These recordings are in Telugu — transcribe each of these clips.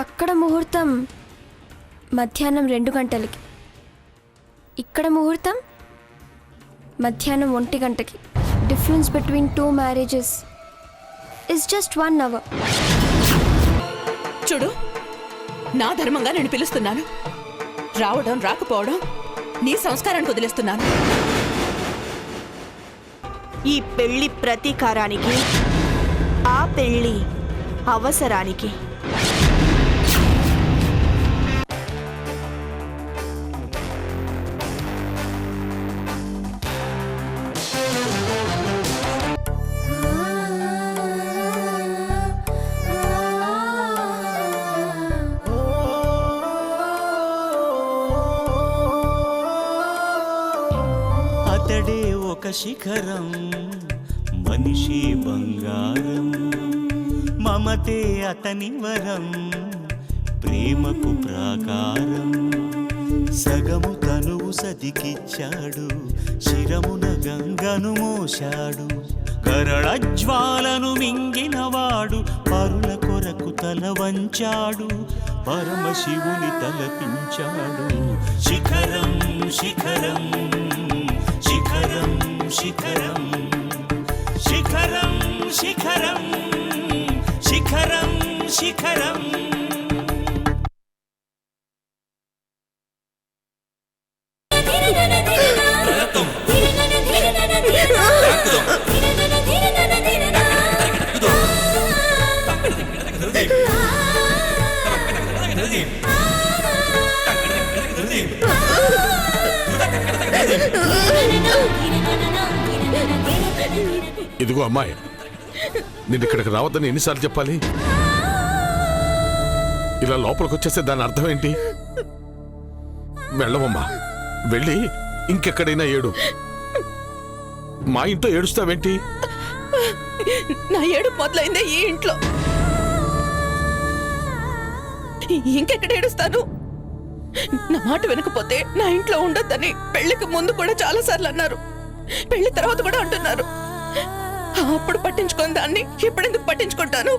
అక్కడ ముహూర్తం మధ్యాహ్నం 2 గంటలకి, ఇక్కడ ముహూర్తం మధ్యాహ్నం 1 గంటకి. Difference between 2 marriages is just 1 hour. చూడు, నా ధర్మంగా నేను పిలుస్తున్నాను. రావడం రాకపోవడం నీ సంస్కారానికి వదిలేస్తున్నాను. ఈ పెళ్లి ప్రతీకారానికి, ఆ పెళ్లి అవసరానికి. అతడే ఒక శిఖరం, మనిషి బంగారం, మమతే అతని వరం, ప్రేమకు ప్రాకారం. సగము తనువు సతికిచ్చాడు, శిరమున గంగను మోశాడు. కరళజ్వాలను మింగినవాడు, పరుల కొరకు తల వంచాడు. పరమశివుని తలపించాడు. శిఖరం శిఖరం శిఖరం శిఖరం శిఖరం శిఖరం శిఖరం శిఖరం. ఇదిగో అమ్మాయి, నేను ఇక్కడికి రావద్దని ఎన్నిసార్లు చెప్పాలి? ఇలా లోపలికి వచ్చేస్తే దాని అర్థం ఏంటి? వెళ్ళవమ్మా, వెళ్ళి ఇంకెక్కడైనా ఏడు. మా ఇంట్లో ఏడుస్తావేంటి? నా ఏడు మొదలైందే ఈ ఇంట్లో. ఇంకెక్కడ ఏడుస్తాను? నా మాట వినకపోతే నా ఇంట్లో ఉండొద్దని పెళ్లికి ముందు కూడా చాలా సార్లు అన్నారు. పెళ్లి తర్వాత కూడా అంటున్నారు. అప్పుడు పట్టించుకుని దాన్ని ఇప్పుడెందుకు పట్టించుకుంటాను?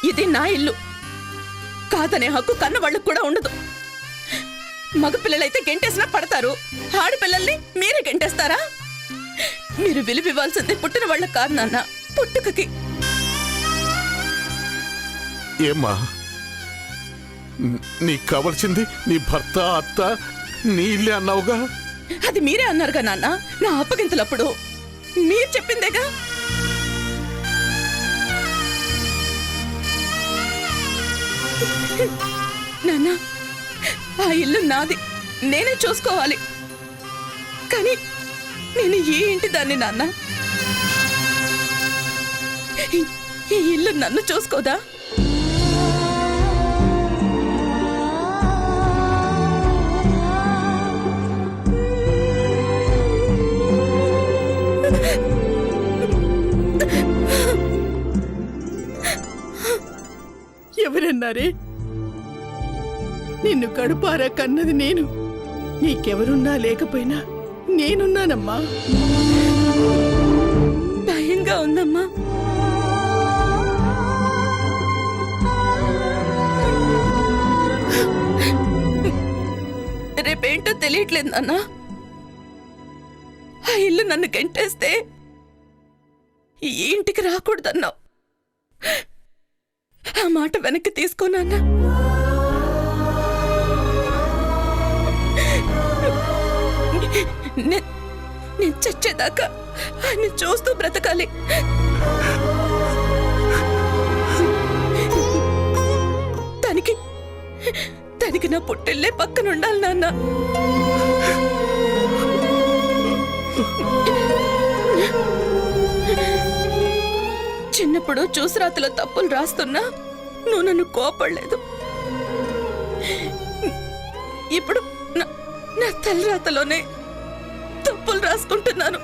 ఇది నా ఇల్లు. కాదనే హక్కు కన్న వాళ్ళకు కూడా ఉండదు. మగపిల్లలైతే గెంటేసినా పడతారు, ఆడపిల్లల్ని మీరే గెంటేస్తారా? మీరు విలువివ్వాల్సింది పుట్టిన వాళ్ళకి కాదు నాన్న, పుట్టుకకి. ఏమ్మా, నీకు కావలసింది నీ భర్త, అత్త, నీ ఇల్లే అన్నావుగా. అది మీరే అన్నారుగా నాన్న, నా అప్పగింతలప్పుడు. మీరు చెప్పిందేగా. నాన్న, ఆ ఇల్లు నాది, నేనే చూసుకోవాలి. కానీ నేను ఈ ఇంటి దాన్ని నాన్న. ఈ ఇల్లు నన్ను చూసుకోదా? ఎవరన్నారే? నిన్ను కడుపారా కన్నది నేను. నీకెవరున్నా లేకపోయినా నేనున్నానమ్మా. భయంగా ఉందమ్మా. రేపేంటో తెలియట్లేదు నాన్న. ఆ ఇల్లు నన్ను గంటేస్తే ఈ ఇంటికి రాకూడదన్నావు. ఆ మాట వెనక్కి తీసుకోనన్నా. నేను చచ్చేదాకా ఆయన చూస్తూ బ్రతకాలి. దానికి నా పుట్టిల్లే పక్కన ఉండాలి నాన్న. చిన్నప్పుడు చూసిరాతలో తప్పులు రాస్తున్నా నువ్వు నన్ను కోపడలేదు. ఇప్పుడు నా తలరాతలోనే తప్పులు రాసుకుంటున్నాను.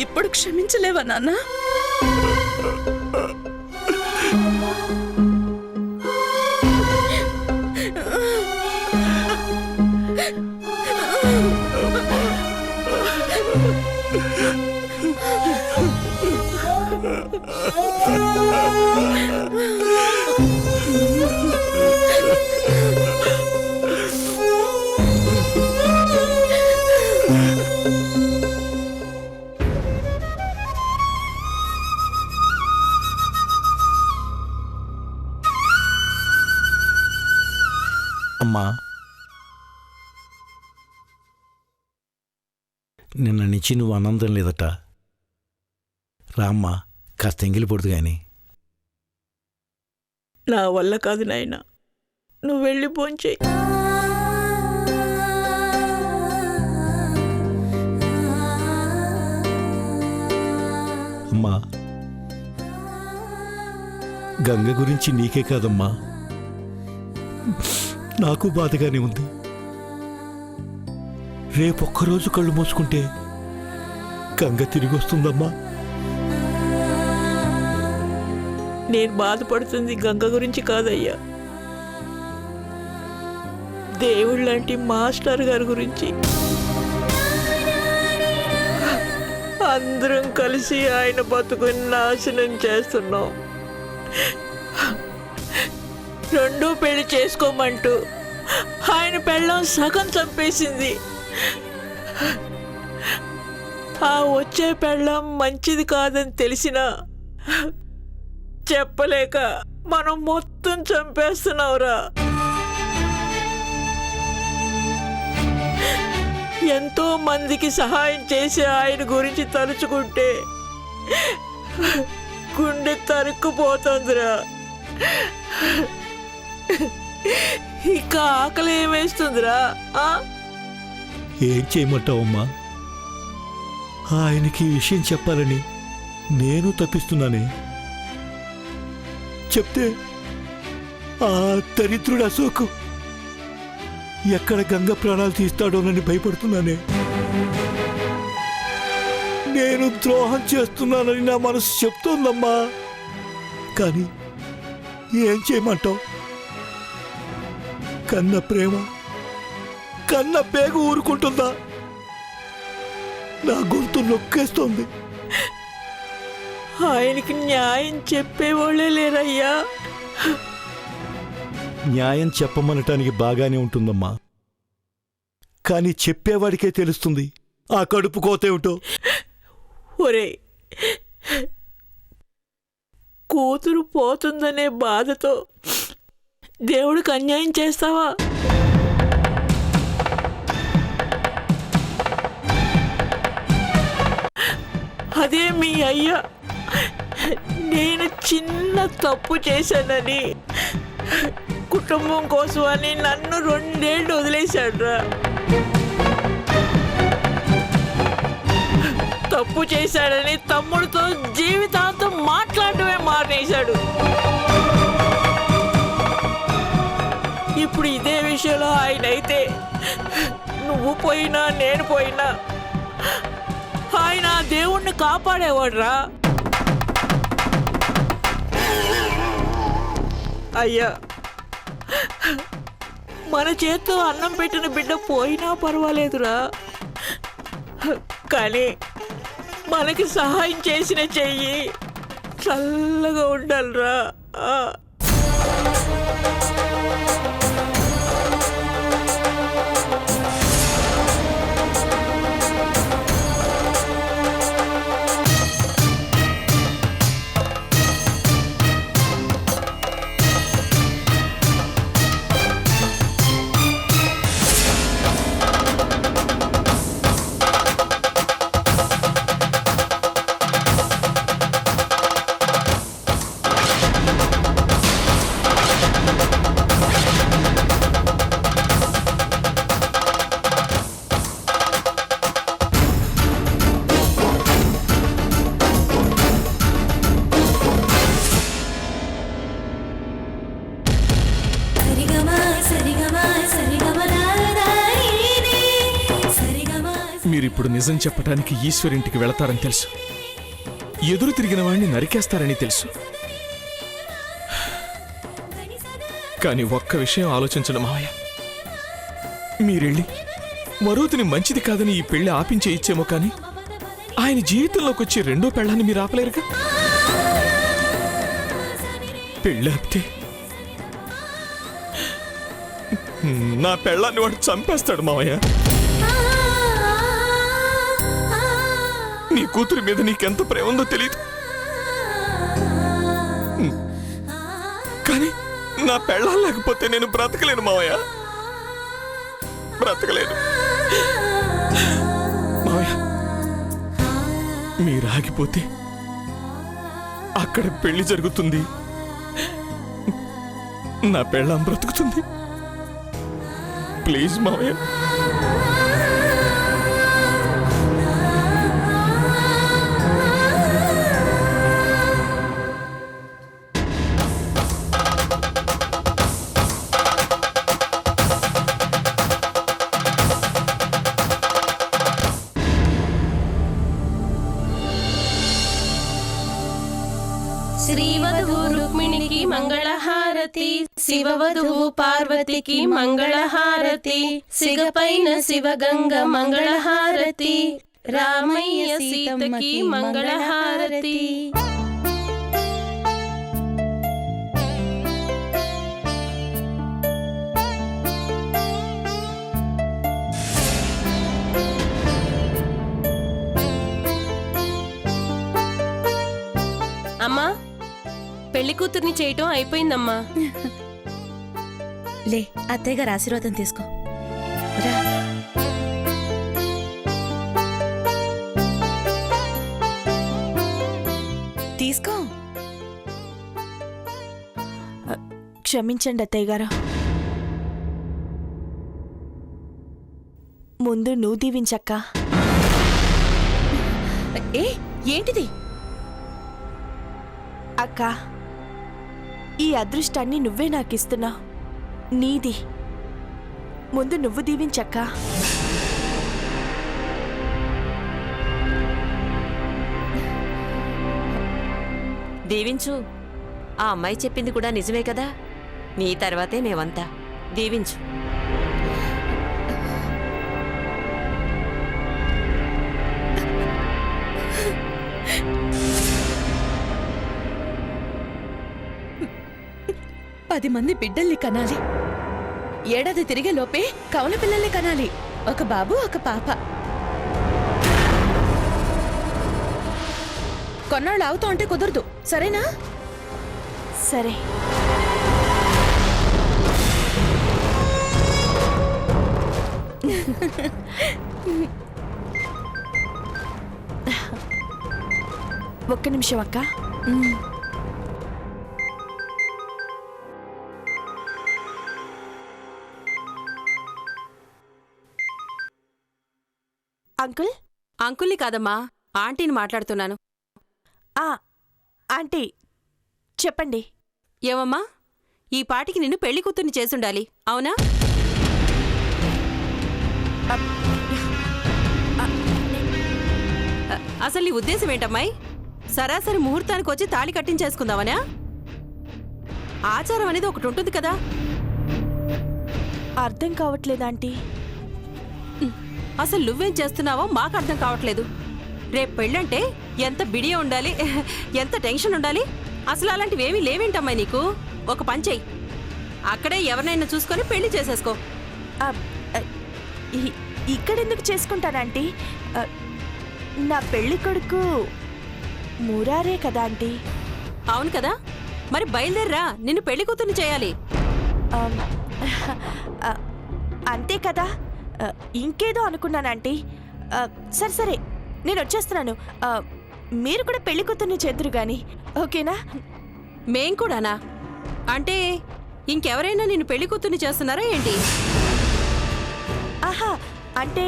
ఇప్పుడు క్షమించలేవా నాన్న? అమ్మా, నిన్న నుంచి నువ్వు ఆనందం లేదట. రామ్మా, కాస్త ఎంగిలి పొడుదు గాని. నా వల్ల కాదు నాయన, నువ్వు వెళ్ళి భోంచేయి. అమ్మా, గంగ గురించి నీకే కాదమ్మా, నాకు బాధగానే ఉంది. రేపొక్కరోజు కళ్ళు మూసుకుంటే గంగ తిరిగి వస్తుందమ్మా. నేను బాధపడుతుంది గంగ గురించి కాదయ్యా, దేవుళ్ళంటి మాస్టర్ గారి గురించి. అందరం కలిసి ఆయన బతుకుని నాశనం చేస్తున్నాం. రెండో పెళ్లి చేసుకోమంటూ ఆయన పెళ్ళం సగం చంపేసింది. ఆ వచ్చే పెళ్ళం మంచిది కాదని తెలిసినా చెప్పలేక మనం మొత్తం చంపేస్తున్నావురా. ఎంతో మందికి సహాయం చేసే ఆయన గురించి తలుచుకుంటే గుండె తరుక్కుపోతుందిరా. ఇక ఆకలి ఏమేస్తుందిరా? ఏం చేయమంటావమ్మా? ఆయనకి ఈ విషయం చెప్పాలని నేను తప్పిస్తున్నానే. చెప్తే ఆ దరిద్రుడు అశోకు ఎక్కడ గంగ ప్రాణాలు తీస్తాడోనని భయపడుతున్నానే. నేను ద్రోహం చేస్తున్నానని నా మనసు చెప్తోందమ్మా. కానీ ఏం చేయమంటావు? కన్న ప్రేమ కన్న పేగు ఊరుకుంటుందా? నా గొంతు నొక్కేస్తోంది. ఆయనకి న్యాయం చెప్పేవాళ్ళే లేరయ్యా. న్యాయం చెప్పమనటానికి బాగానే ఉంటుందమ్మా, కానీ చెప్పేవాడికే తెలుస్తుంది ఆ కడుపు కోతేమిటో. ఒరే, కూతురు పోతుందనే బాధతో దేవుడికి అన్యాయం చేస్తావా? అదే మీ అయ్యా నేను చిన్న తప్పు చేశానని కుటుంబం కోసం అని నన్ను 2 ఏళ్ళు వదిలేశాడురా. తప్పు చేశాడని తమ్ముడితో జీవితాంతం మాట్లాడటమే మానేశాడు. ఇప్పుడు ఇదే విషయంలో ఆయన అయితే నువ్వు పోయినా నేను పోయినా ఆయన దేవుణ్ణి కాపాడేవాడ్రా. అయ్యా, మన చేత్తో అన్నం పెట్టిన బిడ్డ పోయినా పర్వాలేదురా, కానీ మనకి సహాయం చేసిన చెయ్యి చల్లగా ఉండాలిరా. మీరిప్పుడు నిజం చెప్పడానికి ఈశ్వరింటికి వెళతారని తెలుసు, ఎదురు తిరిగిన వాడిని నరికేస్తారని తెలుసు. కానీ ఒక్క విషయం ఆలోచించడం మావయ్య, మీరెళ్ళి మరోతిని మంచిది కాదని ఈ పెళ్లి ఆపించే ఇచ్చేమో కానీ ఆయన జీవితంలోకి వచ్చి రెండో పెళ్ళాన్ని మీరు ఆపలేరుగా. పెళ్ళాపితే నా పెళ్ళాన్ని వాడు చంపేస్తాడు మావయ్య. నీ కూతురి మీద నీకెంత ప్రేమ ఉందో తెలియదు, కానీ నా పెళ్ళాం లేకపోతే నేను బ్రతకలేను మావయ్య, బ్రతకలేను. మావయ్య, మీరు ఆగిపోతే అక్కడ పెళ్లి జరుగుతుంది, నా పెళ్ళాం బ్రతుకుతుంది. ప్లీజ్ మావయ్య. శ్రీవధువు రుక్మిణికి మంగళహారతి, శివవధువు పార్వతికి మంగళహారతి, సిగపైన శివగంగ మంగళహారతి, రామయ్య సీతకి మంగళహారతి. అమ్మా, పెళ్లి కూతుర్ని చేయటం అయిపోయిందమ్మా. లే, అత్తయ్య గారు ఆశీర్వాదం తీసుకో. రా. తీసుకో. క్షమించండి అత్తయ్య గారు. ముందు నువ్వు దీవించక్క. ఏ, ఏంటిది? అక్క, ఈ అదృష్టాన్ని నువ్వే నాకిస్తున్నావు, నీది. ముందు నువ్వు దీవించక్క. దీవించు. ఆ అమ్మాయి చెప్పింది కూడా నిజమే కదా, నీ తర్వాతే మేమంతా. దీవించు. పది మంది బిడ్డల్ని కనాలి. ఏడాది తిరిగే లోపే కవల పిల్లల్ని కనాలి. ఒక బాబు, ఒక పాప. కొన్నాళ్ళు ఆగుతూ అంటే కుదరదు, సరేనా? సరే. ఒక్క నిమిషం అక్క. అంకుల్? అంకుల్ని కాదమ్మా, ఆంటీని మాట్లాడుతున్నాను. ఆంటీ చెప్పండి. ఏమమ్మా, ఈ పాటికి నిన్ను పెళ్లి కూతుర్ని చేసుండాలి, అవునా? అసలు నీ ఉద్దేశం ఏంటమ్మాయి? సరాసరి ముహూర్తానికి వచ్చి తాళి కట్టించేసుకుందామనా? ఆచారం అనేది ఒకటి ఉంటుంది కదా. అర్థం కావట్లేదు ఆంటీ. అసలు నువ్వేం చేస్తున్నావో మాకు అర్థం కావట్లేదు. రేపు పెళ్ళంటే ఎంత బిడియ ఉండాలి, ఎంత టెన్షన్ ఉండాలి. అసలు అలాంటివేమీ లేవేంటమ్మాయి నీకు? ఒక పని చెయ్యి, అక్కడే ఎవరినైనా చూసుకొని పెళ్లి చేసేసుకో. ఇక్కడెందుకు చేసుకుంటానంటీ? నా పెళ్లి కొడుకు మురారే కదా ఆంటీ. అవును కదా, మరి బయలుదేర్రా, నిన్ను పెళ్లి కూతుర్ని చేయాలి. అంతే కదా, ఇంకేదో అనుకున్నానంటీ. సరే సరే, నేను వచ్చేస్తున్నాను. మీరు కూడా పెళ్లి కూతుర్ని చేతురు గాని, ఓకేనా? మేం కూడానా? అంటే ఇంకెవరైనా నిన్ను పెళ్లి కూతుర్ని చేస్తున్నారా ఏంటి? ఆహా, అంటే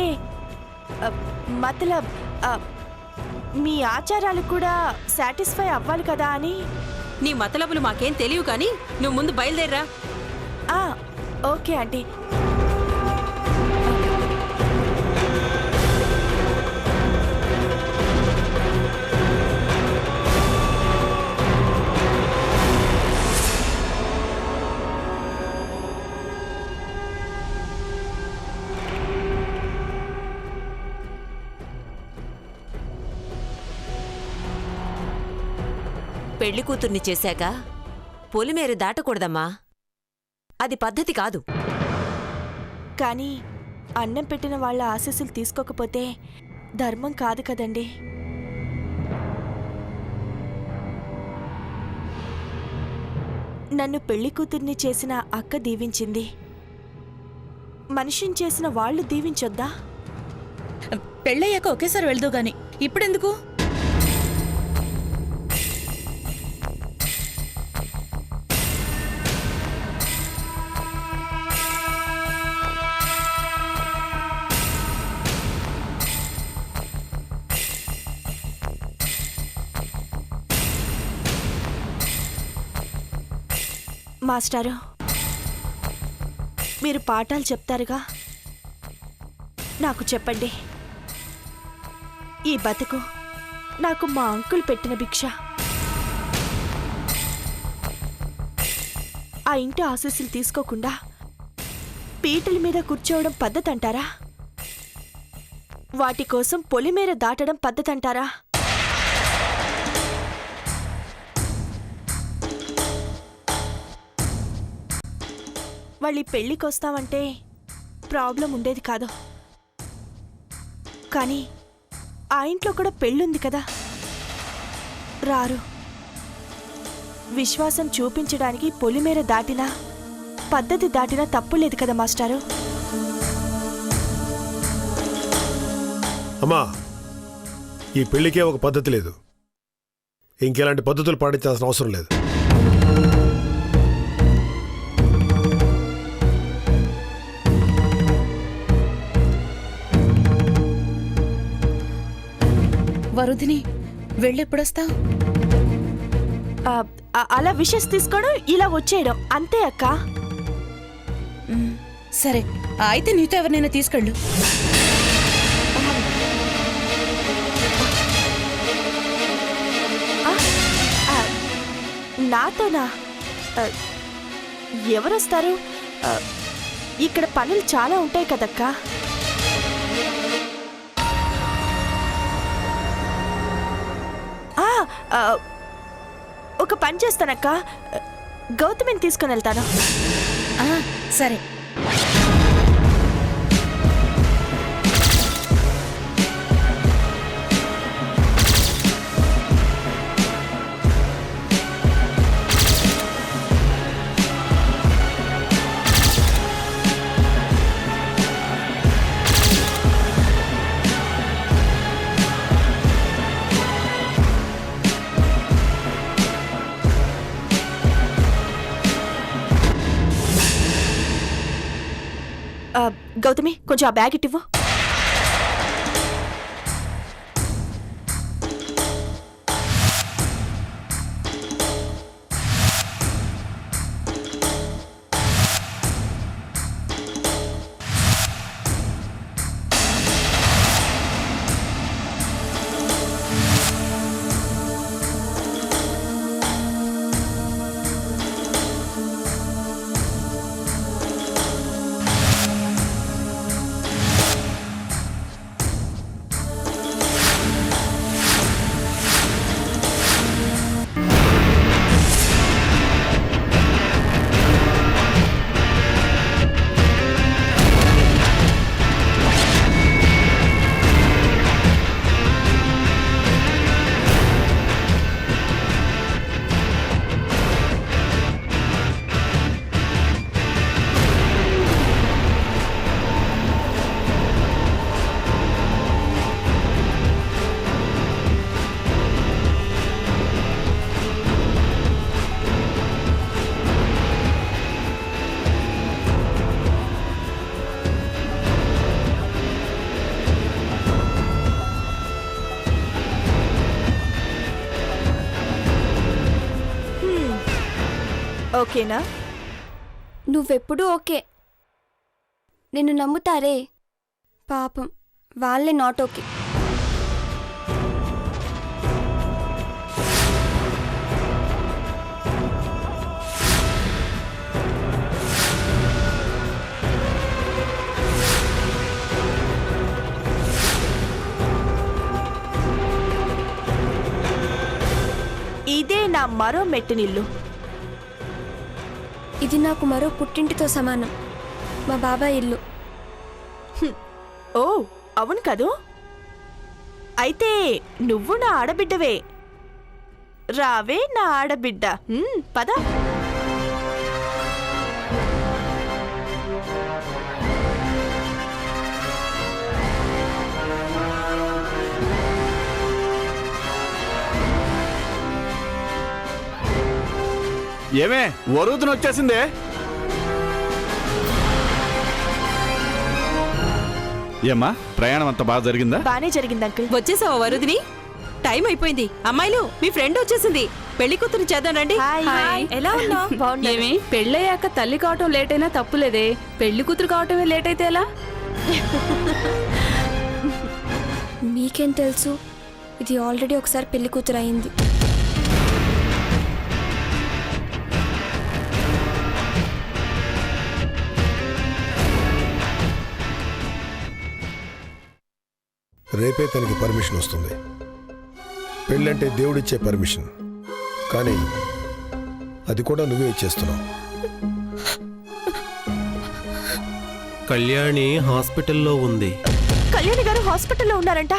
మతలబ్ మీ ఆచారాలు కూడా సాటిస్ఫై అవ్వాలి కదా అని. నీ మతలబులు మాకేం తెలియవు కానీ నువ్వు ముందు బయలుదేర్రా. Okay aunty. పెళ్లి కూతుర్ని చేశాక పొలిమేర దాటకూడదమ్మా. అది పద్ధతి కాదు. కానీ అన్నం పెట్టిన వాళ్ళ ఆశీస్సులు తీసుకోకపోతే ధర్మం కాదు కదండి. నన్ను పెళ్లి కూతుర్ని చేసిన అక్క దీవించింది. మనిషిని చేసిన వాళ్ళు దీవించొద్దా? పెళ్ళయ్యాక ఒకేసారి వెళ్దు గాని ఇప్పుడెందుకు? మాస్టారు, మీరు పాఠాలు చెప్తారుగా, నాకు చెప్పండి. ఈ బతుకు నాకు మా అంకుల్ పెట్టిన భిక్ష. ఆ ఇంటి ఆశీస్సులు తీసుకోకుండా పీటల మీద కూర్చోవడం పద్ధతి అంటారా? వాటి కోసం పొలిమేర దాటడం పద్ధతి అంటారా? వాళ్ళీ పెళ్ళికి వస్తామంటే ప్రాబ్లం ఉండేది కాదు. కానీ ఆ ఇంట్లో కూడా పెళ్ళుంది కదా, రారు. విశ్వాసం చూపించడానికి పొలిమేర దాటినా పద్ధతి దాటినా తప్పులేదు కదా మాస్టారు. అమ్మా, ఈ పెళ్లికే ఒక పద్ధతి లేదు. ఇంకెలాంటి పద్ధతులు పాటించాల్సిన అవసరం లేదు. వరుదిని వెళ్ళెప్పుడొస్తావు? అలా విషెస్ తీసుకోవడం, ఇలా వచ్చేయడం అంతే అక్క. సరే, అయితే నీతో ఎవరినైనా తీసుకెళ్ళు. నాతోనా? ఎవరొస్తారు? ఇక్కడ పనులు చాలా ఉంటాయి కదక్కా. ఒక పని చేస్తానక్క, గౌతమిని తీసుకుని వెళ్తాను. సరే. గౌతమి, కొంచెం ఆ బ్యాగ్ ఇవ్వు. ఓకేనా? నువ్వెప్పుడూ ఓకే. నిన్ను నమ్ముతారే, పాపం వాళ్ళే నాట్ ఓకే. ఇదే నా మరో మెట్టినిల్లు. ఇది నాకు మరో పుట్టింటితో సమానం. మా బాబాయ్ ఇల్లు. ఓ అవును కదూ. అయితే నువ్వు నా ఆడబిడ్డవే. రావే నా ఆడబిడ్డ. పద. ఏమే వరుదును వచ్చేసిందే. ఏమ్మా ప్రయాణం అంత బాగా జరిగిందా? బానే జరిగింది అంకుల్. వచ్చేసావా వరుదిని? టైం అయిపోయింది. అమ్మాయిలు మీ ఫ్రెండ్ వచ్చేసింది. పెళ్లి కూతురు చేద్దాం రండి. ఎలా ఉన్నావు? ఏమి పెళ్ళయ్యాక తల్లి కావటం లేట్ అయినా తప్పులేదే, పెళ్లి కూతురు కావటమే లేట్ అయితే ఎలా? మీకేం తెలుసు? ఇది ఆల్రెడీ ఒకసారి పెళ్లి కూతురు అయింది. రేపే తనకి పర్మిషన్ వస్తుంది. పెళ్ళంటే దేవుడిచ్చే పర్మిషన్, కానీ అది కూడా నువ్వే ఇచ్చేస్తున్నావు. కళ్యాణి హాస్పిటల్లో ఉంది. కళ్యాణి గారు హాస్పిటల్లో ఉన్నారంట.